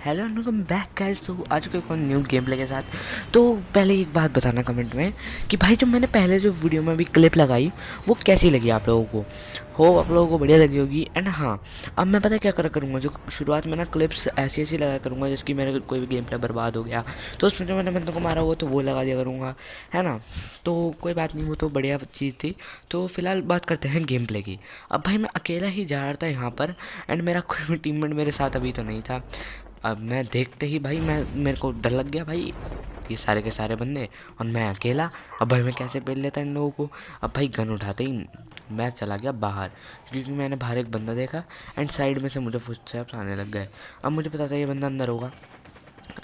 Hello and welcome back guys. तो आज के एक न्यू गेम प्ले के साथ। तो पहले एक बात बताना कमेंट में कि भाई जो मैंने पहले जो वीडियो में अभी क्लिप लगाई वो कैसी लगी आप लोगों को। हो आप लोगों को बढ़िया लगी होगी। एंड हाँ, अब मैं पता है क्या करा करूँगा, जो शुरुआत में ना क्लिप्स ऐसी ऐसी लगा करूँगा जिसकी मेरा कोई भी गेम प्ले बर्बाद हो गया तो उसमें जो मैंने बंदों को मारा हुआ तो वो लगा दिया करूँगा, है ना। तो कोई बात नहीं, वो तो बढ़िया चीज़ थी। तो फिलहाल बात करते हैं गेम प्ले की। अब भाई मैं अकेला ही जा रहा था यहाँ पर एंड मेरा कोई भी टीममेट मेरे साथ अभी तो नहीं था। अब मैं देखते ही भाई मेरे को डर लग गया भाई, ये सारे के सारे बंदे और मैं अकेला। अब भाई मैं कैसे पेल लेता इन लोगों को। अब भाई गन उठाते ही मैं चला गया बाहर, क्योंकि मैंने बाहर एक बंदा देखा एंड साइड में से मुझे फुटस्टेप्स आने लग गए। अब मुझे पता था ये बंदा अंदर होगा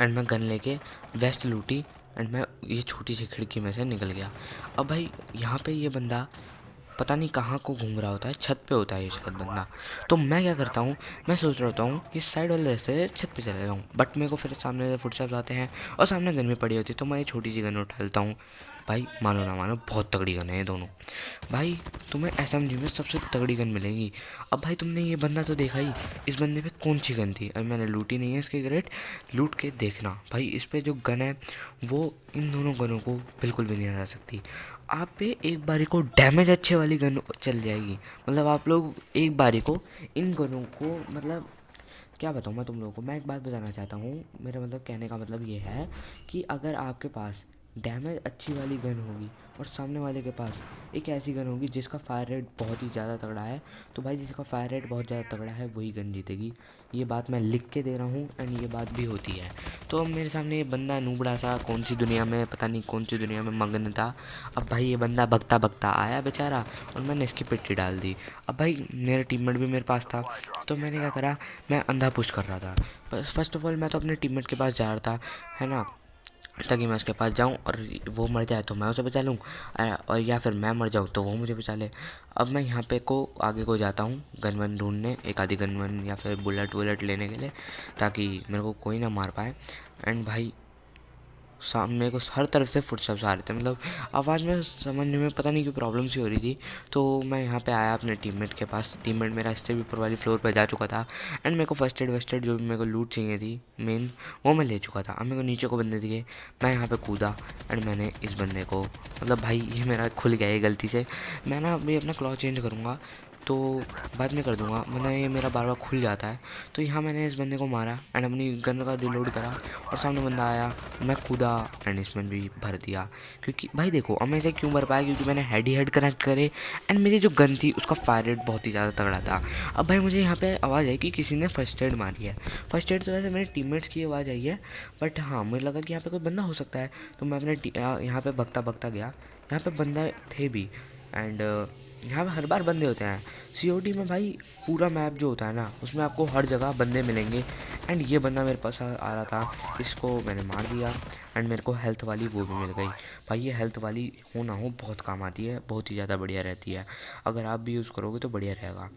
एंड मैं गन लेके वेस्ट लूटी एंड मैं ये छोटी सी खिड़की में से निकल गया। अब भाई यहाँ पे ये बंदा पता नहीं कहाँ को घूम रहा होता है, छत पे होता है ये शायद बंदा। तो मैं क्या करता हूँ, मैं सोच रहा होता हूँ इस साइड वाले रास्ते से छत पे चले जाऊँ, बट मेरे को फिर सामने से फुटस्टेप्स आते हैं और सामने गन भी पड़ी होती है तो मैं ये छोटी सी गन उठा लेता हूँ। भाई मानो ना मानो बहुत तगड़ी गन है ये दोनों। भाई तुम्हें एसएमजी में सबसे तगड़ी गन मिलेगी। अब भाई तुमने ये बंदा तो देखा ही, इस बंदे पे कौन सी गन थी। अभी मैंने लूटी नहीं है इसके ग्रेट, लूट के देखना भाई इस पे जो गन है वो इन दोनों गनों को बिल्कुल भी नहीं हरा सकती। आप पे एक बारी को डैमेज अच्छे वाली गन चल जाएगी, मतलब आप लोग एक बारी को इन गनों को, मतलब क्या बताऊँ मैं तुम लोगों को। मैं एक बात बताना चाहता हूँ, मेरा मतलब कहने का मतलब ये है कि अगर आपके पास डैमेज अच्छी वाली गन होगी और सामने वाले के पास एक ऐसी गन होगी जिसका फायर रेट बहुत ही ज़्यादा तगड़ा है, तो भाई जिसका फायर रेट बहुत ज़्यादा तगड़ा है वही गन जीतेगी। ये बात मैं लिख के दे रहा हूँ एंड ये बात भी होती है। तो अब मेरे सामने ये बंदा नूबड़ा सा कौन सी दुनिया में, पता नहीं कौन सी दुनिया में मगन था। अब भाई ये बंदा भगता भगता आया बेचारा और मैंने इसकी पिट्ठी डाल दी। अब भाई मेरा टीममेट भी मेरे पास था तो मैंने क्या करा, मैं अंधा पुश कर रहा था। बस फर्स्ट ऑफ ऑल मैं तो अपने टीममेट के पास जा रहा था, है ना, ताकि मैं उसके पास जाऊं और वो मर जाए तो मैं उसे बचा लूं, और या फिर मैं मर जाऊं तो वो मुझे बचा ले। अब मैं यहाँ पे को आगे को जाता हूँ गन वन ढूंढने, एक आधी गन वन या फिर बुलेट वुलेट लेने के लिए, ताकि मेरे को कोई ना मार पाए। एंड भाई सामने को हर तरफ से फुटस्टेप्स आ रहे थे, मतलब आवाज़ में समझने में पता नहीं क्यों प्रॉब्लम सी हो रही थी। तो मैं यहाँ पे आया अपने टीममेट के पास, टीममेट मेरा इससे भी ऊपर वाली फ्लोर पर जा चुका था एंड मेरे को फर्स्ट एड वेस्ट एड जो भी मेरे को लूट चाहिए थी मेन, वो मैं ले चुका था। अब मेरे को नीचे को बंदे दिए, मैं यहाँ पे कूदा एंड मैंने इस बंदे को, मतलब भाई ये मेरा खुल गया है गलती से। मैं ना अभी अपना क्लॉथ चेंज करूँगा तो बाद में कर दूंगा, वरना ये मेरा बार बार खुल जाता है। तो यहाँ मैंने इस बंदे को मारा एंड अपनी गन का रिलोड करा और सामने बंदा आया, मैं कूदा एंड इसमें भी भर दिया। क्योंकि भाई देखो अब मैं इसे क्यों भर पाया, क्योंकि मैंने हेड ही हेड कनेक्ट करे एंड मेरी जो गन थी उसका फायर रेट बहुत ही ज़्यादा तगड़ा था। अब भाई मुझे यहाँ पे आवाज़ आई कि किसी ने फर्स्ट एड मारी है। फर्स्ट एड तो वैसे मेरे टीममेट्स की आवाज़ आई है, बट हाँ मुझे लगा कि यहाँ पे कोई बंदा हो सकता है। तो मैं अपने यहाँ पे भगता भगता गया, यहाँ पे बंदा थे भी एंड यहाँ पे हर बार बंदे होते हैं सीओडी में भाई। पूरा मैप जो होता है ना उसमें आपको हर जगह बंदे मिलेंगे एंड ये बंदा मेरे पास आ रहा था, इसको मैंने मार दिया एंड मेरे को हेल्थ वाली वो भी मिल गई। भाई ये हेल्थ वाली हो ना हो बहुत काम आती है, बहुत ही ज़्यादा बढ़िया रहती है। अगर आप भी यूज़ करोगे तो बढ़िया रहेगा,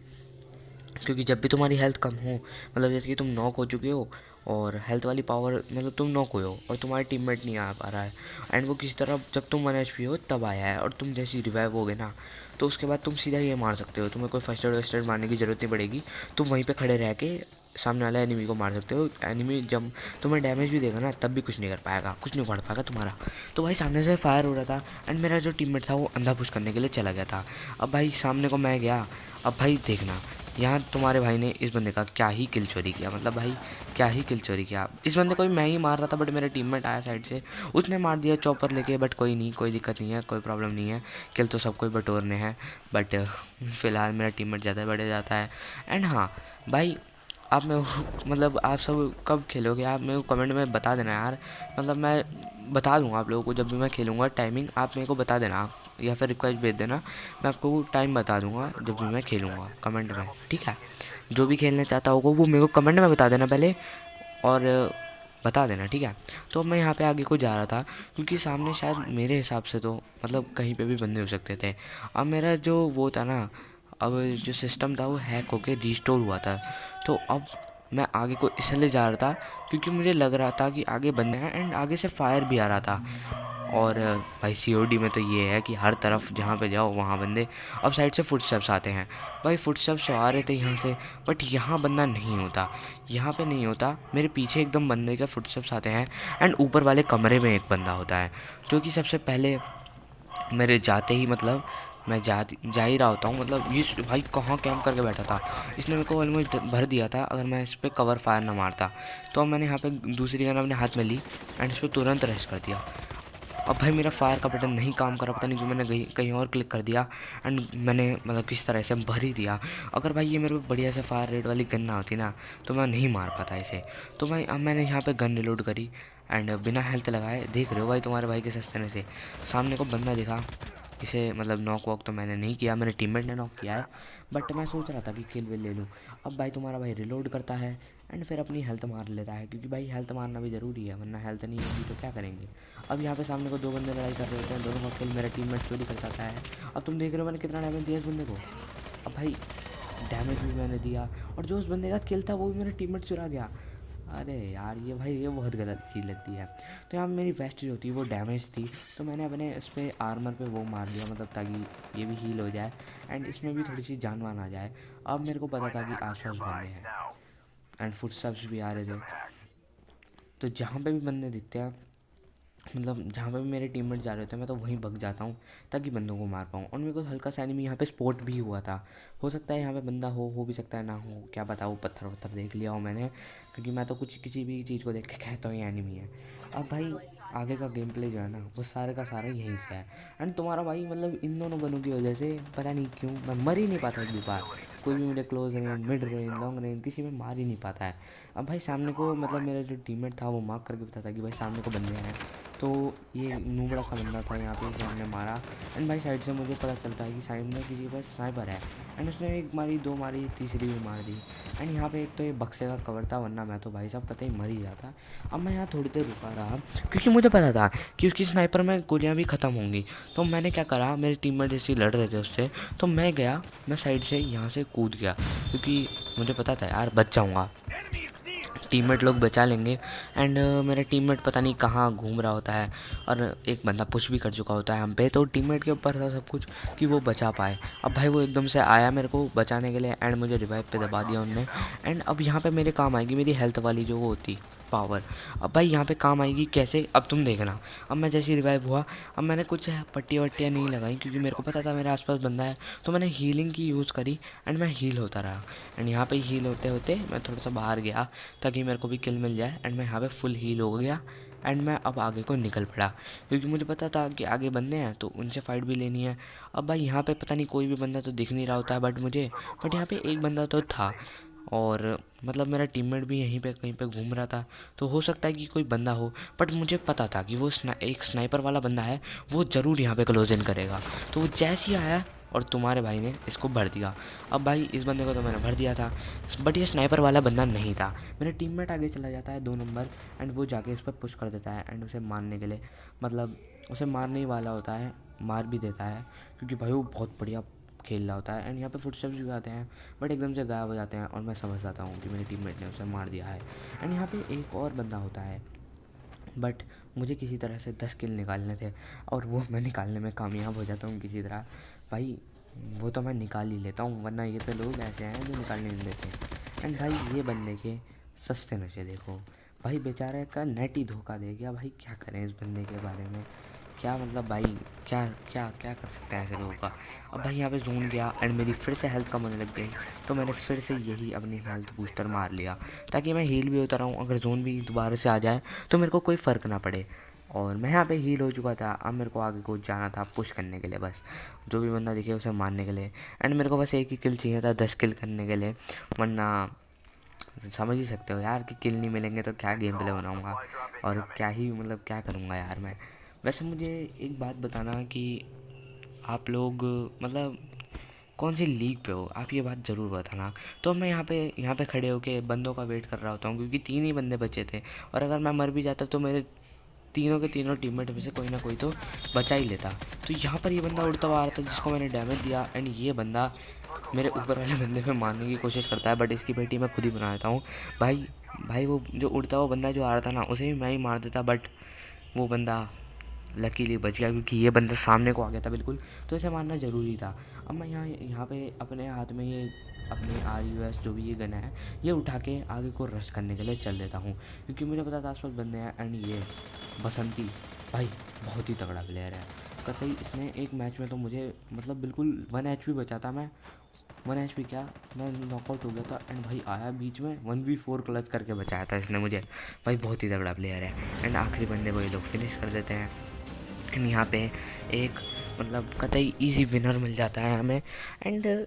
क्योंकि जब भी तुम्हारी हेल्थ कम हो, मतलब जैसे कि तुम नॉक हो चुके हो और हेल्थ वाली पावर, मतलब तुम नॉक हुए हो और तुम्हारे टीममेट नहीं आ पा रहा है एंड वो किसी तरह जब तुम 1 HP हो तब आया है और तुम जैसे रिवाइव होगे ना तो उसके बाद तुम सीधा ये मार सकते हो, तुम्हें कोई फर्स्ट एड वेस्ट एड मारने की ज़रूरत नहीं पड़ेगी। तुम वहीं पे खड़े रह के सामने वाले एनिमी को मार सकते हो। एनिमी जब तुम्हें डैमेज भी देगा ना तब भी कुछ नहीं कर पाएगा, कुछ नहीं उखाड़ पाएगा तुम्हारा। तो भाई सामने से फायर हो रहा था एंड मेरा जो टीममेट था वो अंधा पुश करने के लिए चला गया था। अब भाई सामने को मैं गया, अब भाई देखना यहाँ तुम्हारे भाई ने इस बंदे का क्या ही किल चोरी किया, मतलब भाई क्या ही किल चोरी किया। इस बंदे को भी मैं ही मार रहा था बट मेरा टीममेट आया साइड से, उसने मार दिया चॉपर लेके। बट कोई नहीं, कोई दिक्कत नहीं है, कोई प्रॉब्लम नहीं है, किल तो सबको ही बटोरने हैं। बट फ़िलहाल मेरा टीममेट ज़्यादा बढ़ जाता है। एंड हाँ भाई, आप मैं मतलब आप सब कब खेलोगे आप मेरे को कमेंट में बता देना यार, मतलब मैं बता दूंगा आप लोगों को जब भी मैं खेलूँगा टाइमिंग आप मेरे को बता देना या फिर रिक्वेस्ट भेज देना, मैं आपको टाइम बता दूंगा जब भी मैं खेलूँगा कमेंट में, ठीक है। जो भी खेलना चाहता होगा वो मेरे को कमेंट में बता देना पहले और बता देना, ठीक है। तो मैं यहाँ पे आगे को जा रहा था क्योंकि सामने शायद मेरे हिसाब से तो मतलब कहीं पे भी बंदे हो सकते थे। अब मेरा जो वो था ना, अब जो सिस्टम था वो हैक होके रिस्टोर हुआ था। तो अब मैं आगे को इसलिए जा रहा था क्योंकि मुझे लग रहा था कि आगे बंदे हैं एंड आगे से फायर भी आ रहा था और भाई COD में तो ये है कि हर तरफ जहाँ पे जाओ वहाँ बंदे। अब साइड से फुटस्टेप्स आते हैं भाई, फुटस्टेप्स आ रहे थे यहाँ से, बट यहाँ बंदा नहीं होता, यहाँ पे नहीं होता। मेरे पीछे एकदम बंदे के फुटस्टेप्स आते हैं एंड ऊपर वाले कमरे में एक बंदा होता है जो कि सबसे पहले मेरे जाते ही, मतलब मैं जा ही रहा होता हूँ, मतलब ये भाई कहाँ कैंप करके बैठा था। इसने मेरे को ऑलमोस्ट भर दिया था, अगर मैं इस पर कवर फायर ना मारता तो अब मैंने यहाँ पे दूसरी गन अपने हाथ में ली एंड इस पर तुरंत रश कर दिया। अब भाई मेरा फायर का बटन नहीं काम कर रहा, पता नहीं क्यों मैंने कहीं और क्लिक कर दिया एंड मैंने मतलब किस तरह से भर ही दिया। अगर भाई ये मेरे को बढ़िया से फायर रेट वाली गन ना होती ना तो मैं नहीं मार पाता इसे। तो भाई अब मैंने यहाँ पे गन रिलोड करी एंड बिना हेल्थ लगाए, देख रहे हो भाई तुम्हारे भाई के सस्ते से सामने को बंदा दिखा, इसे मतलब नॉक वॉक तो मैंने नहीं किया, मेरे टीममेट ने नॉक किया है, बट मैं सोच रहा था कि किल विल ले लूँ। अब भाई तुम्हारा भाई रिलोड करता है एंड फिर अपनी हेल्थ मार लेता है, क्योंकि भाई हेल्थ मारना भी ज़रूरी है, वरना हेल्थ नहीं होगी तो क्या करेंगे। अब यहाँ पे सामने को दो बंदे लड़ाई कर रहे होते हैं, दोनों का किल मेरा टीममेट चोरी करता है। अब तुम देख रहे हो मैंने कितना डैमेज दिया इस बंदे को। अब भाई डैमेज भी मैंने दिया और जो उस बंदे का किल था वो भी मेरा टीममेट चुरा गया। अरे यार ये भाई ये बहुत गलत चीज़ लगती है। तो यहाँ मेरी वेस्ट जो होती है वो डैमेज थी, तो मैंने अपने इस पर आर्मर पे वो मार दिया, मतलब ताकि ये भी हील हो जाए एंड इसमें भी थोड़ी सी जान वान आ जाए। अब मेरे को पता था कि आसपास बंदे हैं एंड फुटस्टेप्स भी आ रहे थे, तो जहाँ पे भी बंदे दिखते हैं, मतलब जहाँ पे भी मेरे टीममेट जा रहे होते हैं मैं तो वहीं भग जाता हूँ ताकि बंदों को मार पाऊँ। और मेरे को हल्का सा एनिमी यहाँ पे स्पॉट भी हुआ था, हो सकता है यहाँ पे बंदा हो भी सकता है ना हो, क्या पता, वो पत्थर वत्थर देख लिया हो मैंने, क्योंकि मैं तो कुछ किसी भी चीज़ को देख के कहता हूँ ये एनिमी है। अब भाई आगे का गेम प्ले जो है ना वो सारे का सारा यहीं से है एंड तुम्हारा भाई मतलब इन दोनों गनों की वजह से पता नहीं क्यों मैं मर ही नहीं पाता एक भी बार, कोई भी मुझे close range, mid range, long range किसी में मार ही नहीं पाता है। अब भाई सामने को मतलब मेरा जो टीममेट था वो मार्क करके बताता कि भाई सामने को बंदे हैं, तो ये नूबड़ा का बंदा था यहाँ पे, हमने मारा एंड भाई साइड से मुझे पता चलता है कि साइड में किसी पर स्नाइपर है एंड उसने एक मारी, दो मारी, तीसरी भी मार दी एंड यहाँ पे एक तो ये बक्से का कवर था, वरना मैं तो भाई साहब पता ही मर ही जाता। अब मैं यहाँ थोड़ी देर रुका रहा क्योंकि मुझे पता था कि उसकी स्नाइपर में गोलियाँ भी ख़त्म होंगी। तो मैंने क्या करा, मेरे टीममेट जैसे लड़ रहे थे उससे, तो मैं गया, मैं साइड से यहाँ से कूद गया क्योंकि मुझे पता था यार बच जाऊँगा, टीममेट लोग बचा लेंगे एंड मेरा टीममेट पता नहीं कहाँ घूम रहा होता है और एक बंदा पुश भी कर चुका होता है हम पे, तो टीममेट के ऊपर था सब कुछ कि वो बचा पाए। अब भाई वो एकदम से आया मेरे को बचाने के लिए एंड मुझे रिवाइव पे दबा दिया उनने एंड अब यहाँ पे मेरे काम आएगी मेरी हेल्थ वाली जो वो होती पावर। अब भाई यहाँ पे काम आएगी कैसे, अब तुम देखना। अब मैं जैसे रिवाइव हुआ, अब मैंने कुछ पट्टियाँ वट्टियाँ नहीं लगाई क्योंकि मेरे को पता था मेरे आसपास बंदा है, तो मैंने हीलिंग की यूज़ करी एंड मैं हील होता रहा एंड यहाँ पे हील होते होते मैं थोड़ा सा बाहर गया ताकि मेरे को भी किल मिल जाए एंड मैं यहाँ पे फुल हील हो गया एंड मैं अब आगे को निकल पड़ा क्योंकि मुझे पता था कि आगे बंदे हैं तो उनसे फाइट भी लेनी है। अब भाई यहाँ पे पता नहीं कोई भी बंदा तो दिख नहीं रहा होता है बट यहाँ पे एक बंदा तो था और मतलब मेरा टीममेट भी यहीं पे कहीं पे घूम रहा था, तो हो सकता है कि कोई बंदा हो, बट मुझे पता था कि वो एक स्नाइपर वाला बंदा है, वो ज़रूर यहाँ पे क्लोज इन करेगा। तो वो जैसे ही आया और तुम्हारे भाई ने इसको भर दिया। अब भाई इस बंदे को तो मैंने भर दिया था बट ये स्नाइपर वाला बंदा नहीं था। मेरा टीममेट आगे चला जाता है 2 नंबर एंड वो जाके उस पर पुश कर देता है एंड उसे मारने के लिए, मतलब उसे मारने ही वाला होता है, मार भी देता है क्योंकि भाई वो बहुत बढ़िया खेल रहा होता है एंड यहाँ पे फुटस्टेप्स भी आते हैं बट एकदम से गायब हो जाते हैं और मैं समझ जाता हूँ कि मेरे टीममेट ने उसे मार दिया है। एंड यहाँ पे एक और बंदा होता है बट मुझे किसी तरह से 10 किल निकालने थे और वो मैं निकालने में कामयाब हो जाता हूँ किसी तरह। भाई वो तो मैं निकाल ही लेता हूँ, वरना ये तो लोग ऐसे हैं जो निकालने नहीं देते। एंड भाई ये बंदे के सस्ते नशे देखो, भाई बेचारे का नेट ही धोखा दे गया। भाई क्या करें इस बंदे के बारे में, क्या मतलब भाई क्या क्या क्या कर सकते हैं ऐसे लोगों का। अब भाई यहाँ पे जोन गया एंड मेरी फिर से हेल्थ कम होने लग गई, तो मैंने फिर से यही अपनी हेल्थ बूस्टर मार लिया ताकि मैं हील भी होता रहूँ, अगर जोन भी दोबारा से आ जाए तो मेरे को कोई फ़र्क ना पड़े। और मैं यहाँ पे हील हो चुका था, अब मेरे को आगे को जाना था पुश करने के लिए, बस जो भी बंदा दिखे उसे मारने के लिए एंड मेरे को बस एक ही किल चाहिए था 10 किल करने के लिए, वरना समझ ही सकते हो यार कि किल नहीं मिलेंगे तो क्या गेम प्ले बनाऊँगा और क्या ही मतलब क्या करूँगा यार मैं। वैसे मुझे एक बात बताना कि आप लोग मतलब कौन सी लीग पे हो, आप ये बात ज़रूर बताना। तो मैं यहाँ पे खड़े होके बंदों का वेट कर रहा होता हूँ क्योंकि 3 ही बंदे बचे थे और अगर मैं मर भी जाता तो मेरे तीनों के तीनों टीममेट में से कोई ना कोई तो बचा ही लेता। तो यहाँ पर ये बंदा उड़ता हुआ आ रहा था जिसको मैंने डैमेज दिया एंड ये बंदा मेरे ऊपर वाले बंदे पे मारने की कोशिश करता है बट इसकी बेटी मैं खुद ही बना देता हूँ। भाई वो जो उड़ता हुआ बंदा जो आ रहा था ना उसे भी मैं ही मार देता बट वो बंदा लकीली बच गया क्योंकि ये बंदा सामने को आ गया था बिल्कुल, तो इसे मारना ज़रूरी था। अब मैं यहाँ पे अपने हाथ में ये अपनी RUS जो भी ये गन है ये उठा के आगे को रश करने के लिए चल देता हूँ, क्योंकि मुझे पता था आसपास बंदे हैं। एंड ये बसंती भाई बहुत ही तगड़ा प्लेयर है, कतई इसने एक मैच में तो मुझे मतलब बिल्कुल 1 HP बचा था, मैं 1 HP क्या, मैं नॉकआउट हो गया था। एंड भाई आया बीच में 1v4 क्लच करके बचाया था इसने मुझे। भाई बहुत ही तगड़ा प्लेयर है। एंड आखिरी बंदे को ये लोग फिनिश कर देते हैं। एंड यहाँ पे एक मतलब कतई इजी विनर मिल जाता है हमें। एंड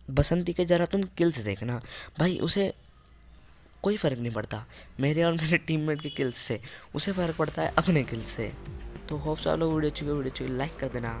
बसंती के ज़रा तुम किल्स देखना भाई, उसे कोई फ़र्क नहीं पड़ता मेरे और मेरे टीममेट के किल्स से, उसे फ़र्क पड़ता है अपने किल्स से। तो होप सो आप लोग वीडियो अच्छी लाइक कर देना।